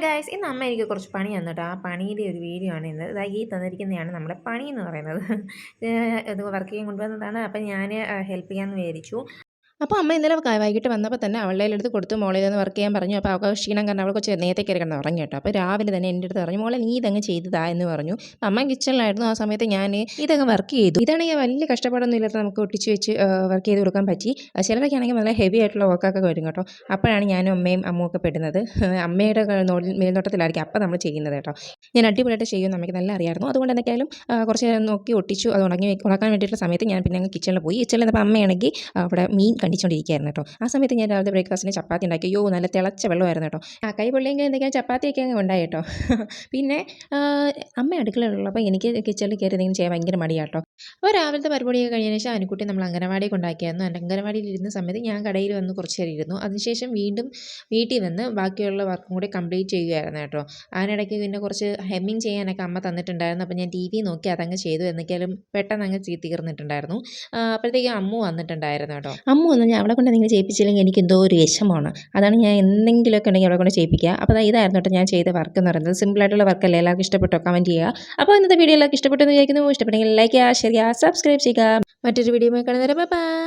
Guys, ഇന്ന് അമ്മ എനിക്ക് കുറച്ച് പണി തന്നിട്ടോ. ആ പണിയുടെ ഒരു വീഡിയോ ആണ് ഇന്ന്. ഈ തന്നിരിക്കുന്നതാണ് നമ്മുടെ പണി എന്ന് പറയുന്നത്. ഇത് വർക്ക് ചെയ്യാൻ കൊണ്ടുവന്നതാണ്. അപ്പം ഞാൻ ഹെൽപ്പ് ചെയ്യാമെന്ന് വിചാരിച്ചു. അപ്പോൾ അമ്മ ഇന്നലെ വൈകിട്ട് വന്നപ്പോൾ തന്നെ അവളുടെ അടുത്ത് കൊടുത്തു, മോളെ ഇതൊന്ന് വർക്ക് ചെയ്യാൻ പറഞ്ഞു. അപ്പോൾ അവൾക്ക് ക്ഷീണം കാരണം അവൾ കുറച്ച് നേരത്തെ കയറി കിടന്ന് ഉറങ്ങി കേട്ടോ. അപ്പോൾ രാവിലെ തന്നെ എൻ്റെ അടുത്ത് പറഞ്ഞു, മോളെ നീ ഇതങ്ങ് ചെയ്തതാ എന്ന് പറഞ്ഞു. അമ്മ കിച്ചണിലായിരുന്നു. ആ സമയത്ത് ഞാൻ ഇതങ്ങ് വർക്ക് ചെയ്തു. ഇതാണെങ്കിൽ വലിയ കഷ്ടപ്പാടൊന്നും ഇല്ലാത്ത നമുക്ക് ഒട്ടിച്ച് വെച്ച് വർക്ക് ചെയ്ത് കൊടുക്കാൻ പറ്റി. ചിലരൊക്കെ ആണെങ്കിൽ നല്ല ഹെവി ആയിട്ടുള്ള വർക്കൊക്കെ വരും കേട്ടോ. അപ്പോഴാണ് ഞാനും അമ്മയും അമ്മുമൊക്കെ പെടുന്നത്. അമ്മയുടെ മേൽനോട്ടത്തിലായിരിക്കും അപ്പം നമ്മൾ ചെയ്യുന്നത് കേട്ടോ. ഞാൻ അടിപൊളിയായിട്ട് ചെയ്യുമെന്ന് നമുക്ക് നല്ല അറിയാമായിരുന്നു. അതുകൊണ്ട് എന്തൊക്കെയായാലും കുറച്ച് നോക്കി ഒട്ടിച്ചു. അത് ഉണക്കാൻ വേണ്ടിയിട്ടുള്ള സമയത്ത് ഞാൻ പിന്നെ അങ്ങ് കിച്ചണിൽ പോയി. കിച്ചണിൽ നിന്നപ്പോൾ അമ്മയാണെങ്കിൽ അവിടെ മീൻ കണ്ടിച്ചുകൊണ്ടിരിക്കുകയായിരുന്നു കേട്ടോ. ആ സമയത്ത് ഞാൻ രാവിലെ ബ്രേക്ക്ഫാസ്റ്റിന് ചപ്പാത്തി ഉണ്ടാക്കി. നല്ല തിളച്ച വെള്ളമായിരുന്നു കേട്ടോ. കൈ പൊള്ളിയെങ്കിൽ എന്തൊക്കെയാണ് ചപ്പാത്തിയൊക്കെ അങ്ങ് ഉണ്ടായി കേട്ടോ. പിന്നെ അമ്മ അടുക്കളയിലുള്ളപ്പോൾ എനിക്ക് കിച്ചണിൽ കയറി എന്തെങ്കിലും ചെയ്യാൻ ഭയങ്കര മടിയാട്ടോ. അപ്പോൾ രാവിലത്തെ പരിപാടിയൊക്കെ കഴിഞ്ഞതിന് ശേഷം അനുക്കുട്ടി നമ്മൾ അംഗനവാടി കൊണ്ടാക്കിയായിരുന്നു. അംഗനവാടിയിൽ ഇരുന്ന സമയത്ത് ഞാൻ കടയിൽ വന്ന് കുറച്ച് നേരം ഇരുന്നു. അതിനുശേഷം വീണ്ടും വീട്ടിൽ വന്ന് ബാക്കിയുള്ള വർക്കും കൂടി കംപ്ലീറ്റ് ചെയ്യുകയായിരുന്നു കേട്ടോ. അതിനിടയ്ക്ക് പിന്നെ കുറച്ച് ഹെമ്മിങ് ചെയ്യാനൊക്കെ അമ്മ തന്നിട്ടുണ്ടായിരുന്നു. അപ്പോൾ ഞാൻ TV നോക്കി അതങ്ങ് ചെയ്തു. എന്നൊക്കെയാലും പെട്ടെന്ന് അങ്ങ് തീർന്നിട്ടുണ്ടായിരുന്നു. അപ്പോഴത്തേക്കും അമ്മു വന്നിട്ടുണ്ടായിരുന്നു കേട്ടോ. അമ്മു വന്ന് ഞാൻ അവളെ കൊണ്ട് എന്തെങ്കിലും ചെയ്യിപ്പിച്ചില്ലെങ്കിൽ എനിക്ക് എന്തോ ഒരു വിഷമമാണ്. അതാണ് ഞാൻ എന്തെങ്കിലുമൊക്കെ ഉണ്ടെങ്കിൽ അവളെ കൊണ്ട് ചെയ്യിപ്പിക്കുക. അപ്പോൾ ഇതായിരുന്നു കേട്ടോ ഞാൻ ചെയ്ത വർക്ക് എന്ന് പറയുന്നത്. സിമ്പിളായിട്ടുള്ള വർക്കല്ലേ. എല്ലാവർക്കും ഇഷ്ടപ്പെട്ടോ? കമൻറ്റ് ചെയ്യുക. അപ്പോൾ ഇന്നത്തെ വീഡിയോ എല്ലാവർക്കും ഇഷ്ടപ്പെട്ടെന്ന് വിചാരിക്കുന്നു. ഇഷ്ടപ്പെട്ടെങ്കിൽ ലൈക്ക് ചെയ്യുക, ഷെയർ ചെയ്യുക, സബ്സ്ക്രൈബ് ചെയ്യുക. മറ്റൊരു വീഡിയോ കാണുന്നവരെ ബൈ.